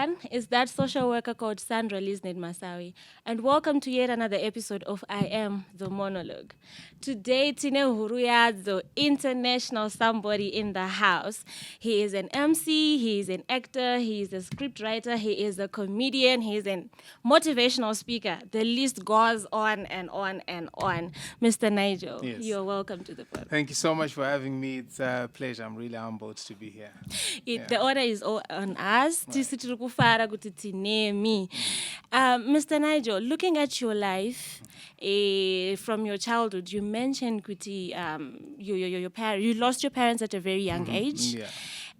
everyone. It's that social worker called Sandra Lisned Masawi, and welcome to yet another episode of I Am the Monologue. Today, Tine Huruya, the international somebody in the house. He is an MC, he is an actor, he is a scriptwriter, he is a comedian, he is a motivational speaker. The list goes on and on and on. Mr. Nigel, Yes. you're welcome to the podcast. Thank you so much for having me. It's a pleasure. I'm really humbled to be here. The order is all on us. Mr. Nigel, looking at your life from your childhood, you mentioned kuti, you lost your parents at a very young age. Yeah.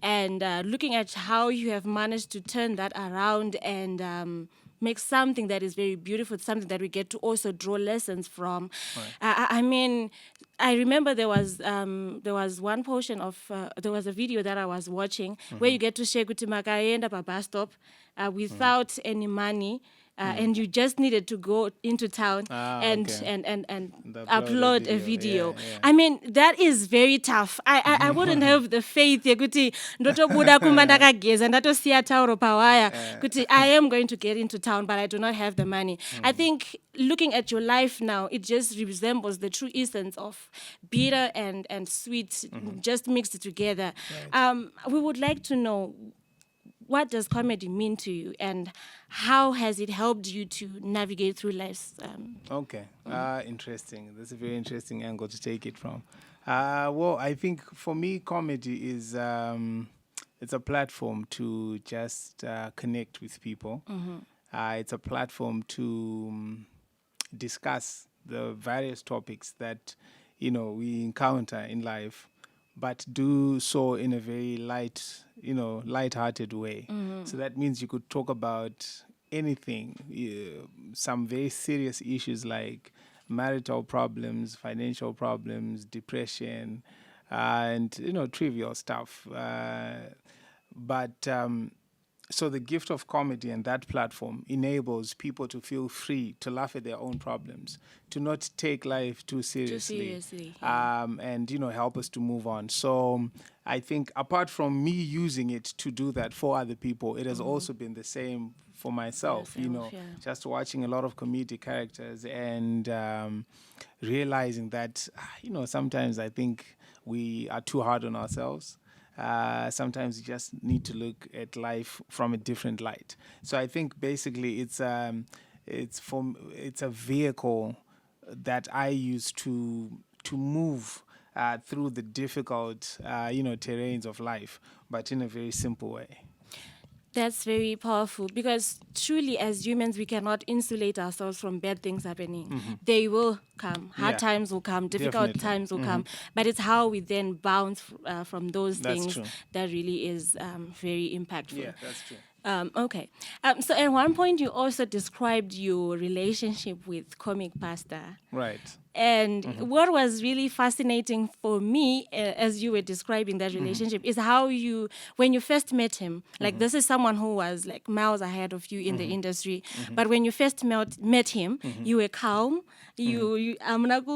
And looking at how you have managed to turn that around and make something that is very beautiful, something that we get to also draw lessons from. Right. I mean, I remember there was one portion of there was a video that I was watching where you get to share kuti makaenda pa bus stop without any money. And you just needed to go into town and upload a video. Yeah. I mean, that is very tough. I wouldn't have the faith yekuti ndotobuda kumba ndakageza ndatosiya tauro pawaya kuti I am going to get into town, but I do not have the money. I think looking at your life now, it just resembles the true essence of bitter and sweet just mixed together. Right. We would like to know, what does comedy mean to you, and how has it helped you to navigate through life's? Okay. Interesting. That's a very interesting angle to take it from. Well, I think for me, comedy is it's a platform to just connect with people. It's a platform to discuss the various topics that we encounter in life, but do so in a very light-hearted way. So that means you could talk about anything, some very serious issues like marital problems, financial problems, depression, and trivial stuff. So the gift of comedy and that platform enables people to feel free to laugh at their own problems, to not take life too seriously, and help us to move on. So I think apart from me using it to do that for other people, it has also been the same for myself. Just watching a lot of comedic characters and realizing that sometimes I think we are too hard on ourselves. Sometimes you just need to look at life from a different light. So I think basically it's a vehicle that I use to move through the difficult terrains of life, but in a very simple way. That's very powerful, because truly as humans we cannot insulate ourselves from bad things happening. They will come. Hard times will come. Difficult times will come. But it's how we then bounce from those things that really is very impactful. Yeah, that's true. Okay. So at one point you also described your relationship with comic pasta. Right. And what was really fascinating for me as you were describing that relationship is how when you first met him, like this is someone who was like miles ahead of you in the industry, but when you first met him, you were calm. You allowed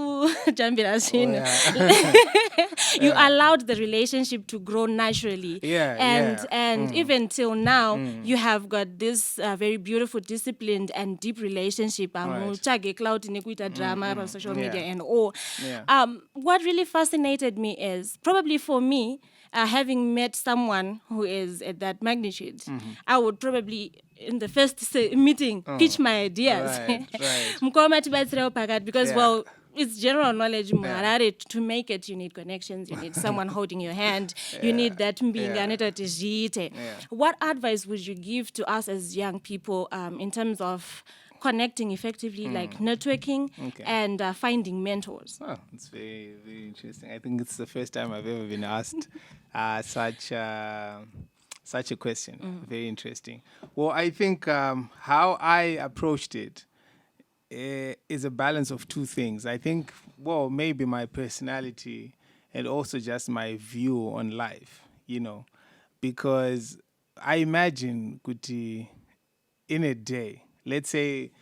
the relationship to grow naturally. And even till now, you have got this very beautiful, disciplined and deep relationship. Drama on social media and all. What really fascinated me is, probably for me, having met someone who is at that magnitude, I would probably, in the first meeting, pitch my ideas. Because, well, it's general knowledge. To make it, you need connections, you need someone holding your hand, you need that mbinganeta. What advice would you give to us as young people in terms of connecting effectively, like networking and finding mentors? Oh, it's very, very interesting. I think it's the first time I've ever been asked such a question. Very interesting. Well, I think how I approached it is a balance of two things. I think, well, maybe my personality and also just my view on life, because I imagine, Kuti, in a day, let's take,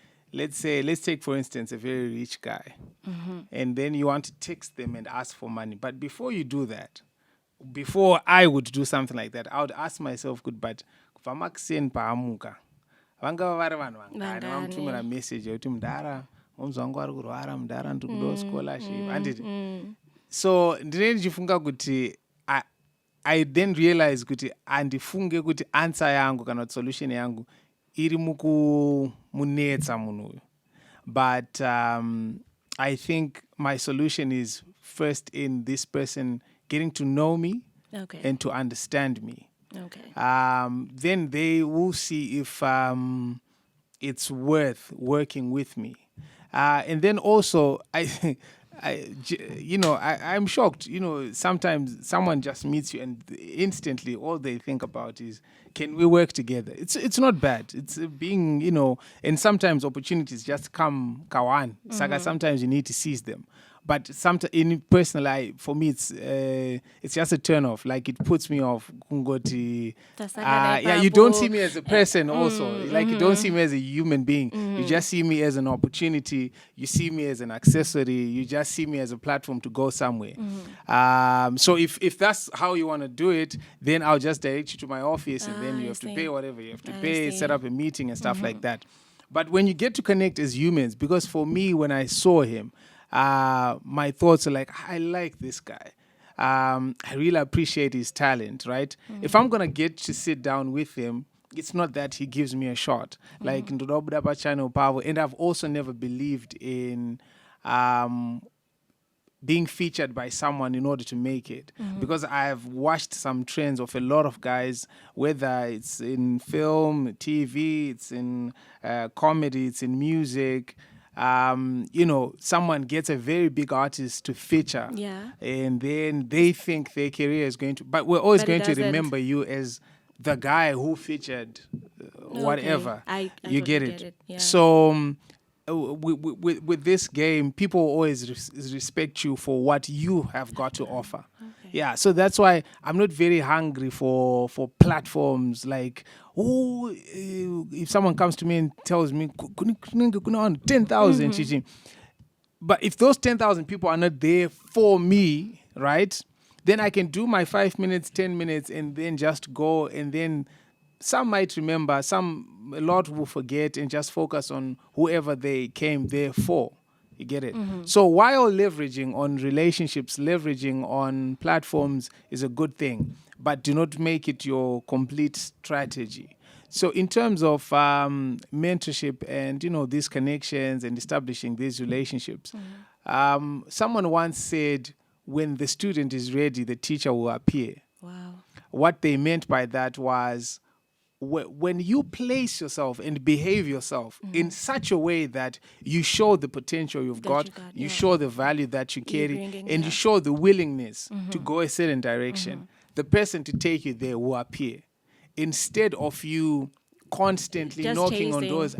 for instance, a very rich guy, and then you want to text them and ask for money. But before you do that, before I would do something like that, I would ask myself, but kubva makuseni paamuka vangava vari vanhu vangani vamutumira message yekuti mudhara mumzi wangu ari kurwara, mudhara ndiri kudawo scholarship handiti. So ndinenge ndichifunga kuti I then realize kuti handifunge kuti answer yangu kana kuti solution yangu iri munetsa munhu uyu, but I think my solution is first in this person getting to know me and to understand me. Then they will see if it's worth working with me. And then also, I'm shocked. Sometimes someone just meets you and instantly all they think about is, can we work together? It's not bad. It's being, and sometimes opportunities just come kawan. Sometimes you need to seize them. But sometimes, in personal, for me, it's just a turn off. Like it puts me off. You don't see me as a person. Also, you don't see me as a human being. You just see me as an opportunity. You see me as an accessory. You just see me as a platform to go somewhere. So if that's how you want to do it, then I'll just direct you to my office, and then you have to pay whatever you have to pay, set up a meeting and stuff like that. But when you get to connect as humans, because for me, when I saw him, my thoughts are like, I like this guy. I really appreciate his talent, right? If I'm going to get to sit down with him, it's not that he gives me a shot. Like, and I've also never believed in being featured by someone in order to make it. Because I've watched some trends of a lot of guys, whether it's in film, TV, it's in comedy, it's in music. Someone gets a very big artist to feature, and then they think their career is going to, but we're always going to remember you as the guy who featured whatever. I you totally get it. Yeah. So with this game, people always respect you for what you have got to offer. Yeah, so that's why I'm not very hungry for platforms like, if someone comes to me and tells me, 10,000 chichi. But if those 10,000 people are not there for me, right, then I can do my 5 minutes, 10 minutes, and then just go, and then some might remember, a lot will forget and just focus on whoever they came there for. You get it? So while leveraging on relationships, leveraging on platforms is a good thing, but do not make it your complete strategy. So in terms of mentorship and, these connections and establishing these relationships, someone once said, when the student is ready, the teacher will appear. Wow. What they meant by that was, when you place yourself and behave yourself in such a way that you show the potential you've got, you show the value that you carry, and you show the willingness to go a certain direction, the person to take you there will appear. Instead of you constantly just knocking on doors,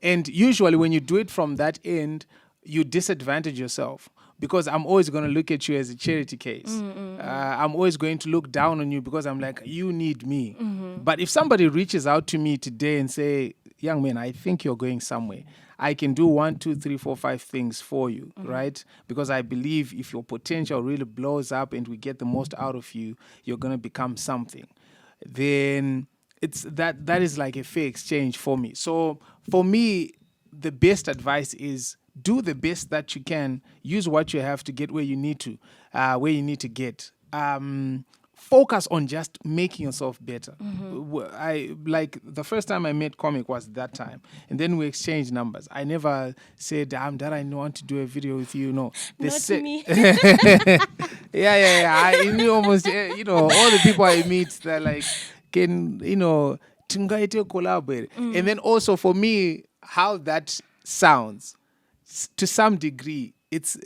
and usually when you do it from that end, you disadvantage yourself. Because I'm always going to look at you as a charity case. I'm always going to look down on you because I'm like, you need me. But if somebody reaches out to me today and say, young man, I think you're going somewhere, I can do 1, 2, 3, 4, 5 things for you, right? Because I believe if your potential really blows up and we get the most out of you, you're going to become something. Then it's that is like a fair exchange for me. So for me, the best advice is, do the best that you can. Use what you have to get where you need to get. Focus on just making yourself better. I like the first time I met Comic was that time, and then we exchanged numbers. I never said, that I want to do a video with you. No, not me. yeah. I knew almost, all the people I meet that like can, tungaite collaborate. And then also for me, how that sounds, to some degree, it's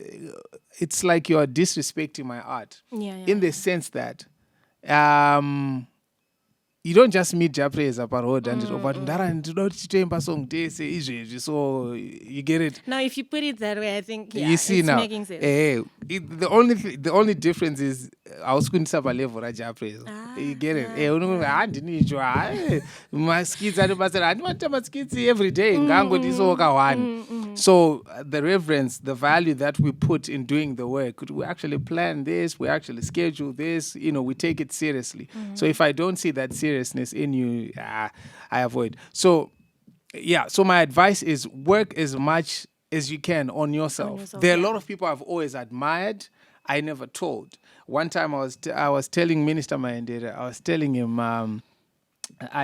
like you're disrespecting my art. In the sense that you don't just meet Japres aparod and so you get it. Now, if you put it that way, I think you see it's now, making sense. the only difference is ausukundisa palevel rajapresa. You get it? Handinichwa maskits anobasara handimata maskits every day ngangotisoka one. So the reverence, the value that we put in doing the work, we actually plan this, we actually schedule this, we take it seriously. So if I don't see that seriousness in you, I avoid. So my advice is work as much as you can on yourself. There are a lot of people I've always admired, I never told. One time I was telling Minister Mahendera, I was telling him I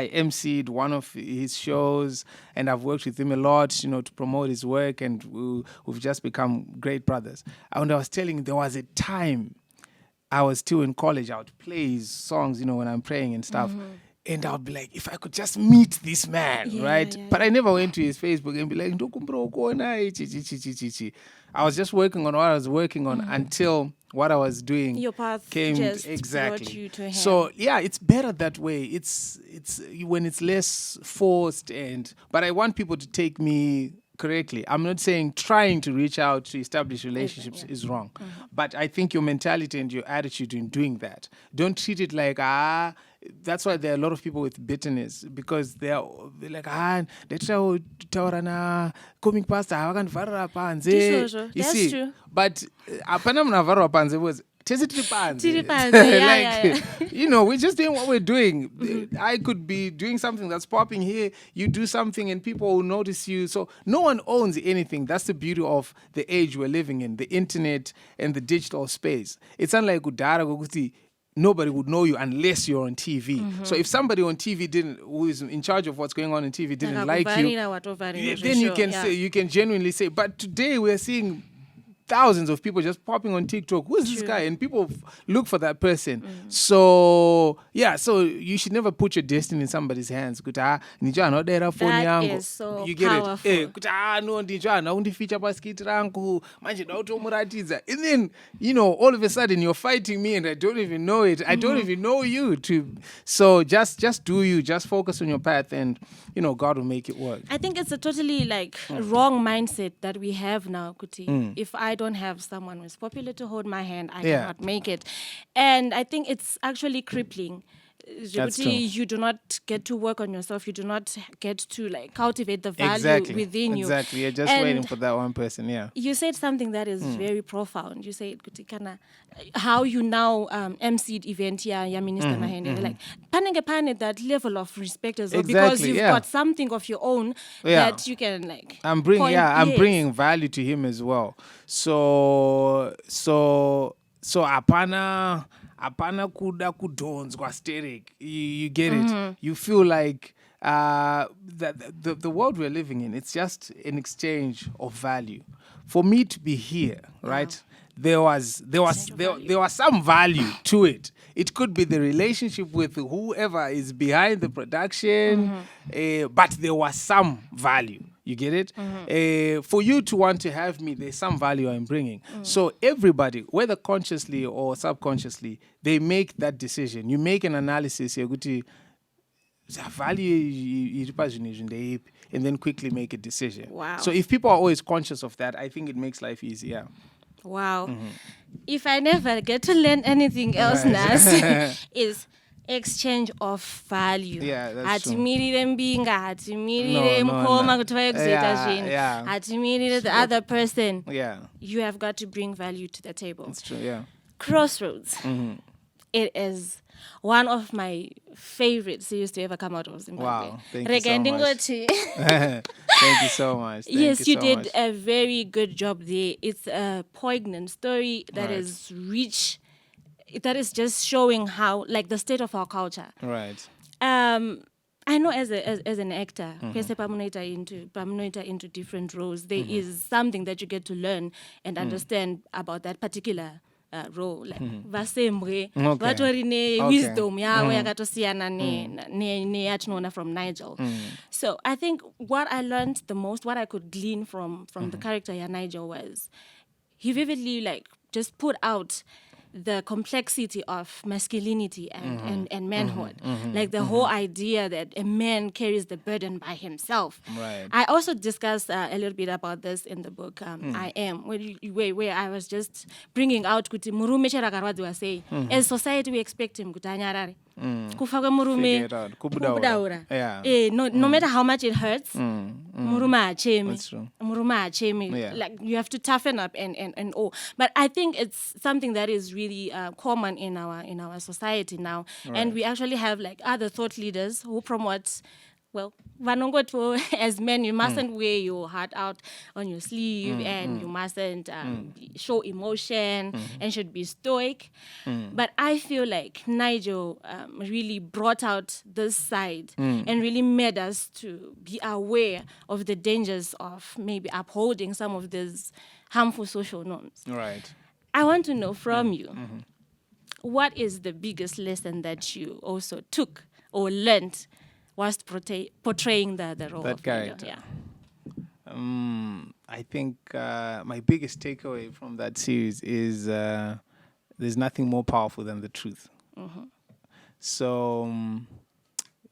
emceed one of his shows and I've worked with him a lot, to promote his work, and we've just become great brothers. And I was telling him there was a time I was still in college, I would play his songs, when I'm praying and stuff. And I would be like, if I could just meet this man, right? But I never went to his Facebook and be like, I was just working on what I was working on until what I was doing your path came just exactly. brought you to him. So it's better that way. It's when it's less forced, but I want people to take me correctly. I'm not saying trying to reach out to establish relationships is wrong, but I think your mentality and your attitude in doing that, don't treat it like that's why there are a lot of people with bitterness, because they're like let's taurana coming pastor havakandivharira panze. You see, true. But apana munavharwa panze was we're just doing what we're doing. I could be doing something that's popping here, you do something and people will notice you. So no one owns anything. That's the beauty of the age we're living in, the internet and the digital space. It's unlike kudhara kokuti nobody would know you unless you're on TV. So if somebody on TV who is in charge of what's going on in TV didn't like you, then you can say, you can genuinely say, but today we're seeing thousands of people just popping on TikTok. Who's this guy? And people look for that person. So you should never put your destiny in somebody's hands. That is so you get powerful. It. And then, all of a sudden you're fighting me and I don't even know it. I don't even know you. So just do you. Just focus on your path and, God will make it work. I think it's a totally wrong mindset that we have now, Kuti. If I don't have someone who's popular to hold my hand, I cannot make it. And I think it's actually crippling. You do not get to work on yourself. You do not get to cultivate the value within you. Exactly. You're just waiting for that one person. Yeah. You said something that is very profound. You said how you now emceed event here, Minister Mahendera. Like panenge that level of respect as well, because you've got something of your own that you can I'm bringing value to him as well. So apana kuda kudonzwa sterek. You get it. You feel like the world we're living in, it's just an exchange of value. For me to be here, right? There was some value to it. It could be the relationship with whoever is behind the production, but there was some value. You get it? For you to want to have me, there's some value I'm bringing. So everybody, whether consciously or subconsciously, they make that decision. You make an analysis, value, and then quickly make a decision. Wow. So if people are always conscious of that, I think it makes life easier. Wow. If I never get to learn anything else, Nas, is exchange of value. Yeah, that's true. The other person. Yeah. You have got to bring value to the table. That's true, yeah. Crossroads. It is one of my favorite series to ever come out of Zimbabwe. Wow, thank you so much. Thank you so much. Yes, you did a very good job there. It's a poignant story that is rich, that is just showing how, the state of our culture. Right. I know as an actor, into different roles, there is something that you get to learn and understand about that particular role. Vasemre, vatori wisdom yawo yakatosiyana neyatinoona from Nigel. So I think what I learned the most, what I could glean from the character Nigel was, he vividly just put out the complexity of masculinity and manhood. Like the whole idea that a man carries the burden by himself. Right. I also discussed a little bit about this in the book, I Am, where I was just bringing out kuti murume chera karwadziwa sei. As society, we expect him kuti anyarare. Kufa kwemurume kubudaura. No matter how much it hurts, murume achemi. Murume achemi. Like you have to toughen up and all. But I think it's something that is really common in our society now. Right. And we actually have like other thought leaders who promote, well, as men, you mustn't wear your heart out on your sleeve, and you mustn't show emotion and should be stoic. But I feel like Nigel really brought out this side and really made us to be aware of the dangers of maybe upholding some of these harmful social norms. Right. I want to know from you, what is the biggest lesson that you also took or learned whilst portraying the role that of character? Yeah. I think my biggest takeaway from that series is there's nothing more powerful than the truth. So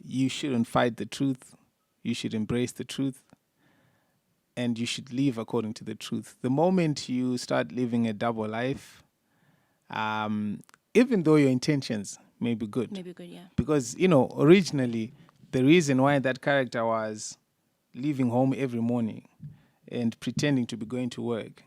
you shouldn't fight the truth. You should embrace the truth. And you should live according to the truth. The moment you start living a double life, even though your intentions may be good. Yeah. Because, originally, the reason why that character was leaving home every morning and pretending to be going to work,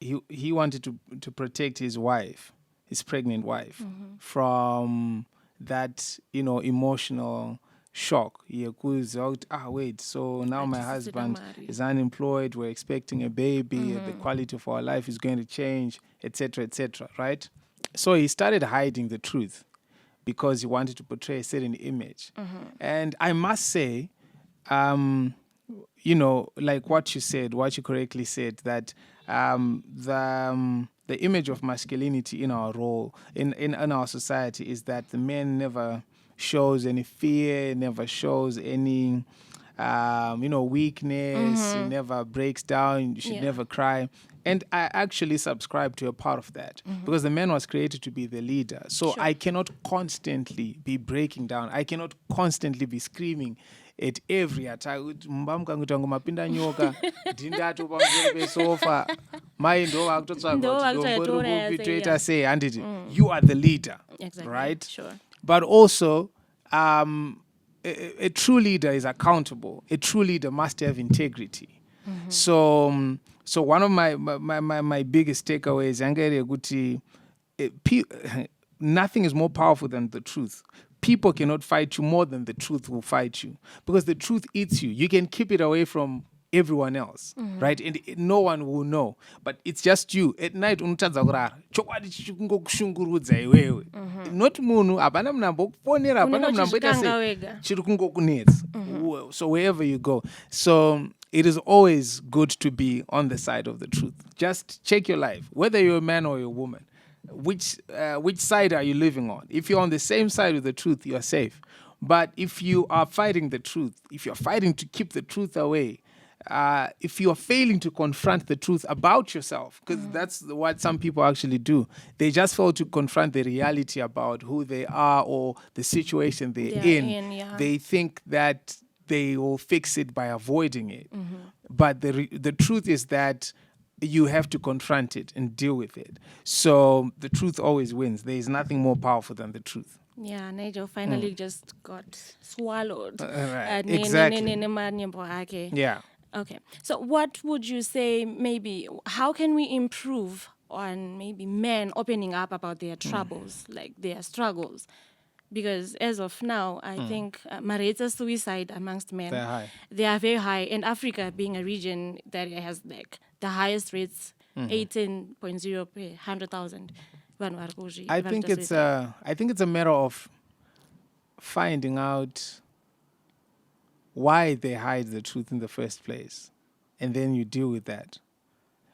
he wanted to protect his wife, his pregnant wife, from that, emotional shock. He goes out, wait, so now my husband is unemployed, we're expecting a baby, the quality of our life is going to change, etc., right? So he started hiding the truth because he wanted to portray a certain image. And I must say, like what you correctly said, that the image of masculinity in our role, in our society, is that the man never shows any fear, never shows any, weakness, he never breaks down, you should never cry. And I actually subscribe to a part of that because the man was created to be the leader. So I cannot constantly be breaking down. I cannot constantly be screaming at every attack. Mapinda nyoka, dindato pamsoro pesofa, mai ndo vakutotsvaga say, handiti, you are the leader. Exactly. Right? Sure. But also, a true leader is accountable. A true leader must have integrity. So one of my biggest takeaways, nothing is more powerful than the truth. People cannot fight you more than the truth will fight you, because the truth eats you. You can keep it away from everyone else, right? And no one will know, but it's just you. At night, unotadza kurara. Chokwadi chikungokushungurudza iwewe. Not munhu, hapana munhu ambokufonera, hapana munhu amboita sei. Chiri kungokunetsa. So wherever you go. So it is always good to be on the side of the truth. Just check your life, whether you're a man or a woman. Which side are you living on? If you're on the same side with the truth, you are safe. But if you are fighting the truth, if you're fighting to keep the truth away, if you are failing to confront the truth about yourself, because that's what some people actually do. They just fail to confront the reality about who they are or the situation they're in. They think that they will fix it by avoiding it. But the truth is that you have to confront it and deal with it. So the truth always wins. There is nothing more powerful than the truth. Yeah, Nigel finally just got swallowed. Right. Exactly. Yeah. Okay. So what would you say, maybe, how can we improve on maybe men opening up about their troubles, like their struggles? Because as of now, I think rates of suicide amongst men, they're high. They are very high. And Africa being a region that has like the highest rates, 18.0 per 100,000. I think it's a matter of finding out why they hide the truth in the first place, and then you deal with that.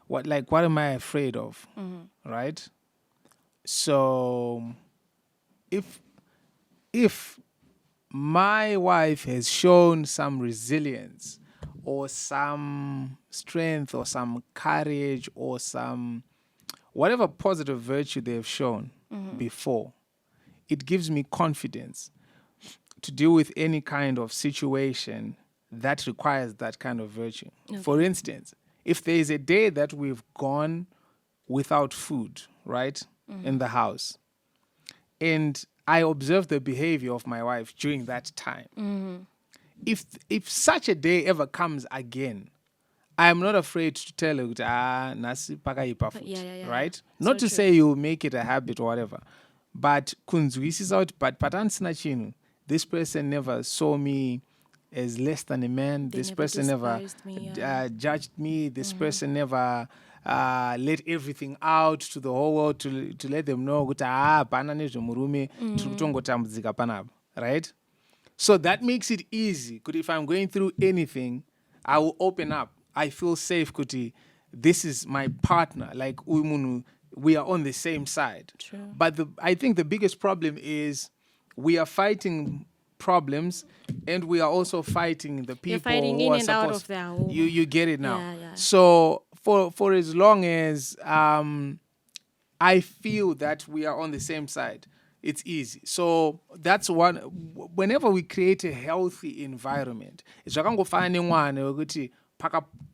What am I afraid of, right? So, if my wife has shown some resilience or some strength or some courage or some whatever positive virtue they've shown before, it gives me confidence to deal with any kind of situation that requires that kind of virtue. Okay. For instance, if there is a day that we've gone without food, right, in the house, and I observe the behavior of my wife during that time, if such a day ever comes again, I'm not afraid to tell her, nasi pakaipa food, right? Not to say you make it a habit or whatever, but kunzwisisa out, but patansina chinu. This person never saw me as less than a man. This person never judged me. This person never let everything out to the whole world to let them know, right? So that makes it easy. If I'm going through anything, I will open up. I feel safe, Kuti. This is my partner. Like, we are on the same side. True. But I think the biggest problem is we are fighting problems, and we are also fighting the people fighting who in are and supposed. Out of their home. You get it now. Yeah. So for as long as I feel that we are on the same side, it's easy. So that's one. Whenever we create a healthy environment, it's zvakangofana nemwana wekuti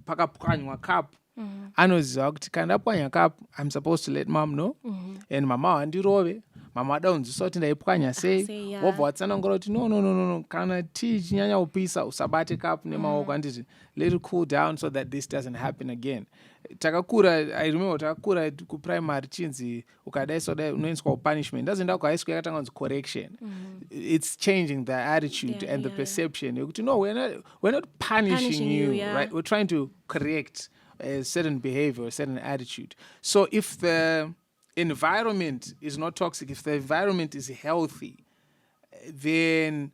pakapwanywa cup. Anoziva kuti kana ndapwanya cup, I'm supposed to let mom know, and mama wandirove, mama ada kunzwisa kuti ndaipwanya sei, wobva watsanangura kuti no, kana tii chinyanya kupisa usabate cup nemaoko, anditi let it cool down so that this doesn't happen again. I remember takakura kuprimary chinzi ukadai soda unoiswa punishment, doesn't that high school yakatanga kunzi correction. It's changing the attitude and the perception. No, we're not punishing you, right? We're trying to correct a certain behavior, a certain attitude. So if the environment is not toxic, if the environment is healthy, then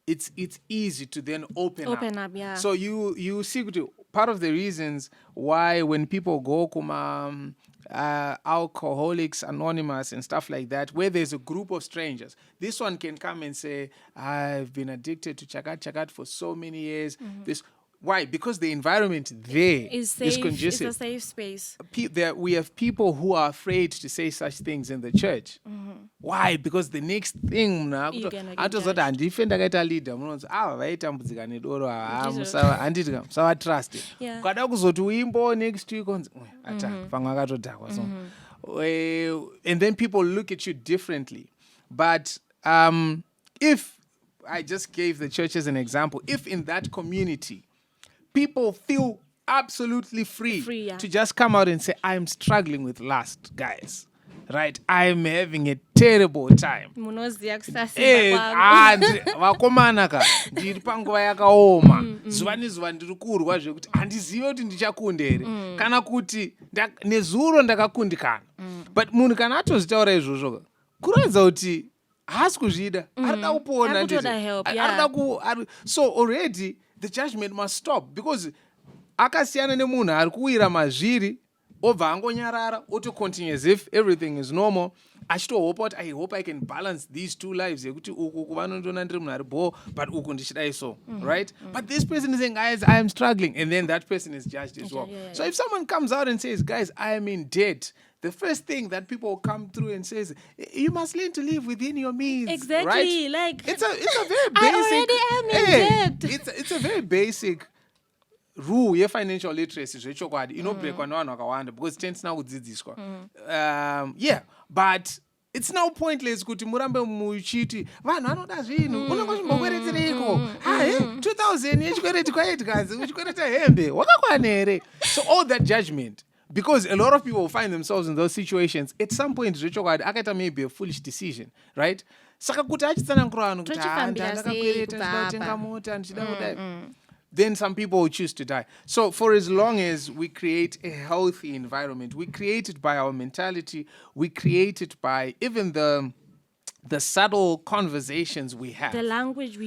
it's easy to then open up. Yeah. So you see, part of the reasons why when people go kuma Alcoholics Anonymous and stuff like that, where there's a group of strangers, this one can come and say, I've been addicted to chakat for so many years. Why? Because the environment there is conducive. It's a safe space. We have people who are afraid to say such things in the church. Why? Because the next thing, next week, and then people look at you differently. But if I just gave the church as an example, if in that community people feel absolutely free to just come out and say, I'm struggling with lust, guys. Right? I'm having a terrible time. Vakomanaka ndiri panguva yakaoma zuva nezuva ndiri kurwa zvekuti handizivi kuti ndichakunde here kana kuti nezuro ndakakundikana. But munhu kana atozvitaura izvozvo kuratidza kuti haasi kuzvida, arida kupona. So already the judgment must stop, because akasiyana nemunhu ari kuwira mazviri obva angonyarara oto continue as if everything is normal. Achitohopa kuti I hope I can balance these two lives yekuti uku kuvanondona ndiri munhu ari bho but uku ndichidai so, right? But this person is saying, guys, I am struggling, and then that person is judged as well. So if someone comes out and says, guys, I am in debt, the first thing that people come through and says, you must learn to live within your means. Exactly. Right? Like it's a very basic. I already am in debt. It's a very basic rule ye-financial literacy zvechokwadi inobrekwa nevanhu vakawanda because tensina kudzidziswa. But it's now pointless kuti murambe muchiti vanhu vanoda zvinhu unongochimbokweretereiko 2000 yechikwereti kwaedgazi uchikwereta hembe wakakwana here. So all that judgment, because a lot of people find themselves in those situations at some point zvechokwadi akaita maybe a foolish decision, right? Saka kuti achitsanangura vanhu kuti ndakakwereta ndida kutenga mota ndichida kudai, then some people will choose to die. So for as long as we create a healthy environment, we create it by our mentality, we create it by even the subtle conversations we have. The language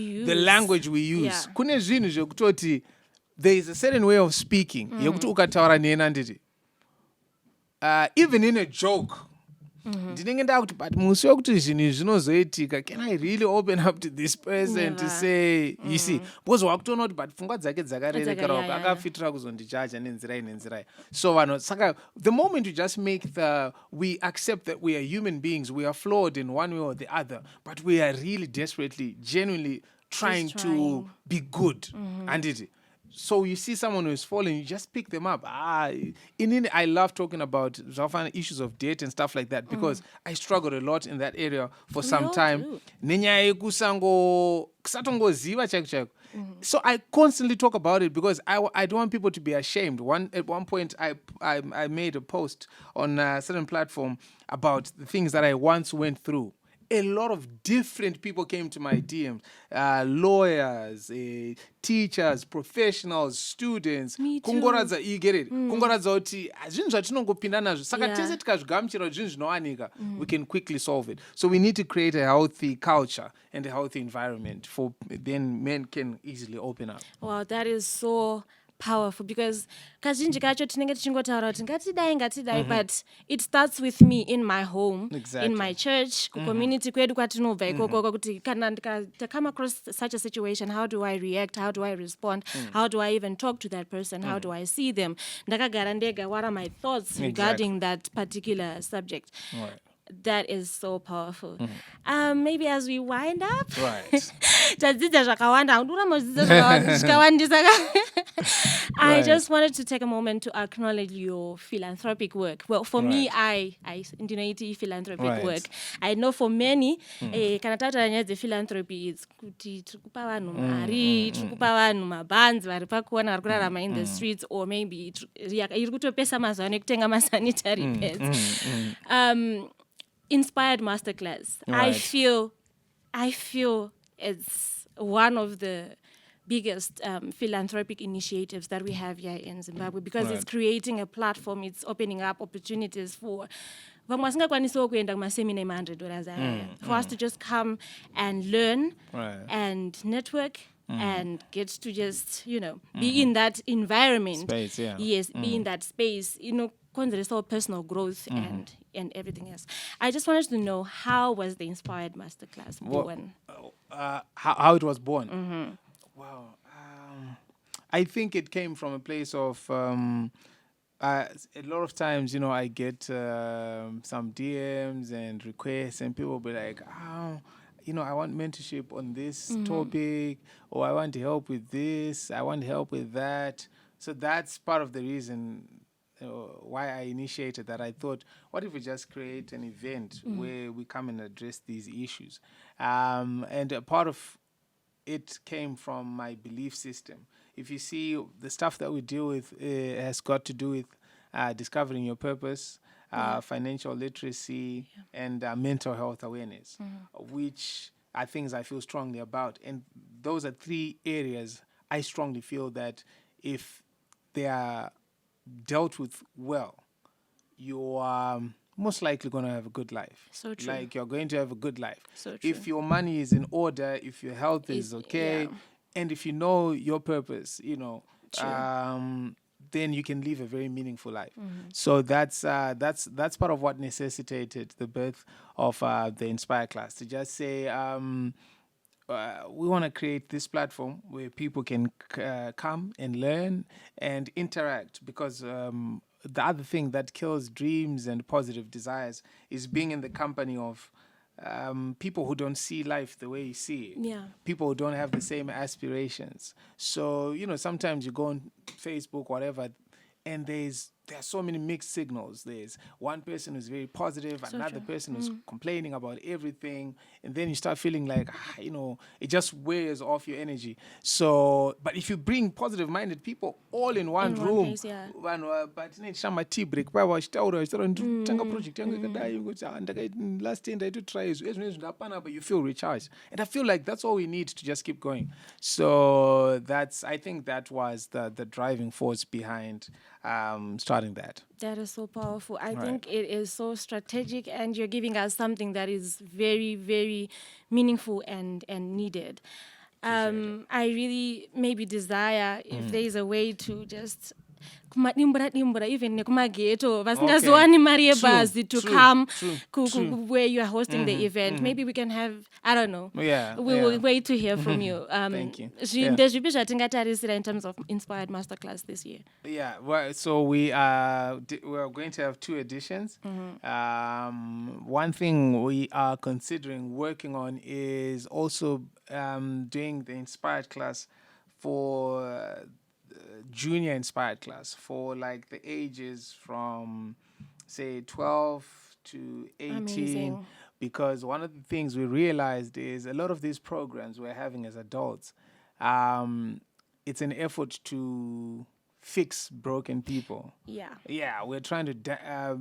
we use. Kune zvinhu zvekutoti there is a certain way of speaking. Yekuti ukataura nena nditi. Even in a joke, ndinenge ndakuti but musi wekuti zvinhu zvinozoitika, can I really open up to this person to say, you see, because wakutoona kuti but pfungwa dzake dzakarerekera akafitira kuzondijaja nenzira iyi. So vanhu saka the moment we just make we accept that we are human beings, we are flawed in one way or the other, but we are really desperately, genuinely trying to be good. And so you see someone who is falling, you just pick them up. I love talking about issues of debt and stuff like that because I struggled a lot in that area for some time. So I constantly talk about it because I don't want people to be ashamed. At one point, I made a post on a certain platform about the things that I once went through. A lot of different people came to my DMs, lawyers, teachers, professionals, students. Kungoradza, you get it? Kungoradza kuti zvinhu zvatinongopinda nazvo. Saka tese tikazvigamuchira zvinhu zvinowanika, we can quickly solve it. So we need to create a healthy culture and a healthy environment for then men can easily open up. Wow, that is so powerful because kazhinji kacho tinenge tichingotaura kuti ngatidai but it starts with me in my home, in my church, community kwedu kwatinobva ikoko kuti kana come across such a situation, how do I react, how do I respond, how do I even talk to that person, how do I see them, ndakagara ndega, what are my thoughts regarding that particular subject. Right. That is so powerful. Maybe as we wind up, I just wanted to take a moment to acknowledge your philanthropic work. Well, for me, I indonate philanthropic work. I know for many, the philanthropy is kuti tikupa vanhu mari, tikupa vanhu mabands vari pakuona vari kurarama in the streets, or maybe iri kutopesa mazuva ekutenga masanitary pads. Inspired Masterclass. Right. I feel it's one of the biggest philanthropic initiatives that we have here in Zimbabwe because it's creating a platform, it's opening up opportunities for for us to just come and learn and network and get to just, be in that environment. Space, yeah. Yes, be in that space, consider personal growth and everything else. I just wanted to know, how was the Inspired Masterclass born? How it was born? Wow. I think it came from a place of a lot of times, I get some DMs and requests, and people be like, I want mentorship on this topic, or I want help with this, I want help with that. So that's part of the reason why I initiated that. I thought, what if we just create an event where we come and address these issues? And a part of it came from my belief system. If you see, the stuff that we deal with has got to do with discovering your purpose, financial literacy, and mental health awareness, which are things I feel strongly about. And those are three areas I strongly feel that if they are dealt with well, you are most likely going to have a good life. So true. Like, you're going to have a good life. So true. If your money is in order, if your health is okay, and if you know your purpose, then you can live a very meaningful life. So that's part of what necessitated the birth of the Inspire class, to just say, we want to create this platform where people can come and learn and interact, because the other thing that kills dreams and positive desires is being in the company of people who don't see life the way you see it. People who don't have the same aspirations. So, sometimes you go on Facebook, whatever, and there are so many mixed signals. There's one person who's very positive, another person who's complaining about everything, and then you start feeling like, it just wears off your energy. So, but if you bring positive-minded people all in one room, place, tea break, last thing I do try is, but you feel recharged, and I feel like that's all we need to just keep going. So I think that was the driving force behind starting that. That is so powerful. I think it is so strategic, and you're giving us something that is very, very meaningful and needed. I really maybe desire if there is a way to just kumadimbura even nekumageto vasingazowani mari yebhazi to come where you are hosting the event. Maybe we can have, I don't know. We will wait to hear from you. Thank you. Ndezvipi zvatingatarisira in terms of Inspired Masterclass this year? Yeah, well, so we are going to have 2 editions. One thing we are considering working on is also doing the Inspired class for junior Inspired class for like the ages from say 12 to 18. Amazing. Because one of the things we realized is a lot of these programs we're having as adults, it's an effort to fix broken people. Yeah, we're trying to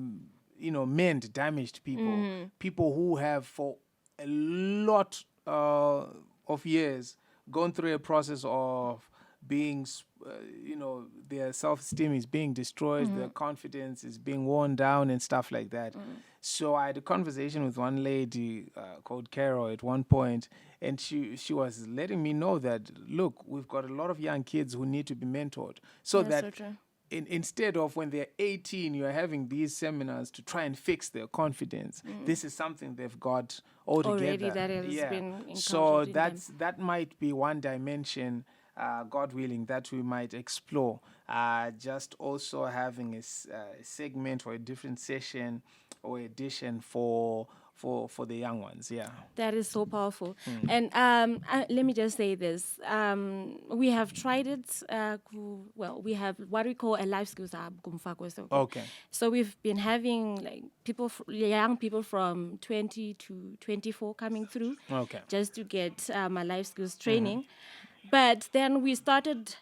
mend damaged people, people who have for a lot of years gone through a process of being, their self-esteem is being destroyed, their confidence is being worn down and stuff like that. So I had a conversation with one lady called Carol at one point, and she was letting me know that, look, we've got a lot of young kids who need to be mentored. So that instead of when they're 18, you're having these seminars to try and fix their confidence. This is something they've got altogether. Already that has been so that might be one dimension, God willing, that we might explore. Just also having a segment or a different session or edition for the young ones. Yeah, that is so powerful. And let me just say this: we have tried it. We have what we call a life skills hub. Okay. So we've been having like young people from 20 to 24 coming through. Okay. Just to get a life skills training, but then we started.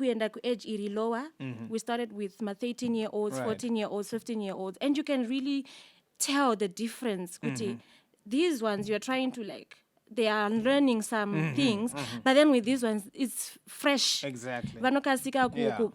Age iri lower. We started with 13-year-olds, 14-year-olds, 15-year-olds, and you can really tell the difference. These ones you're trying to they are learning some things, but then with these ones it's fresh. Exactly. Vanokasika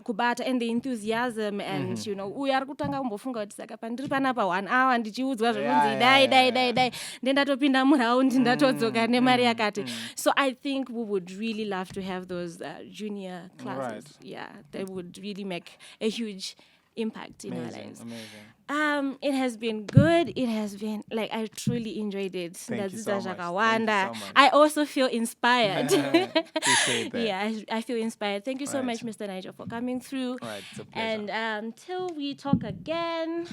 kubata and the enthusiasm and we are kutanga umbofunga kuti saka pandiri panapa 1 hour ndichiudzwa zvonzi dai ndatopinda muraundi ndatodzoka nemari yakati. So I think we would really love to have those junior classes. Yeah, they would really make a huge impact in our lives. Amazing. It has been good. It has been I truly enjoyed it. Thank you so much. I also feel inspired. Appreciate that. Yeah, I feel inspired. Thank you so much, Mr. Nigel, for coming through. All right, it's a pleasure. And until we talk again.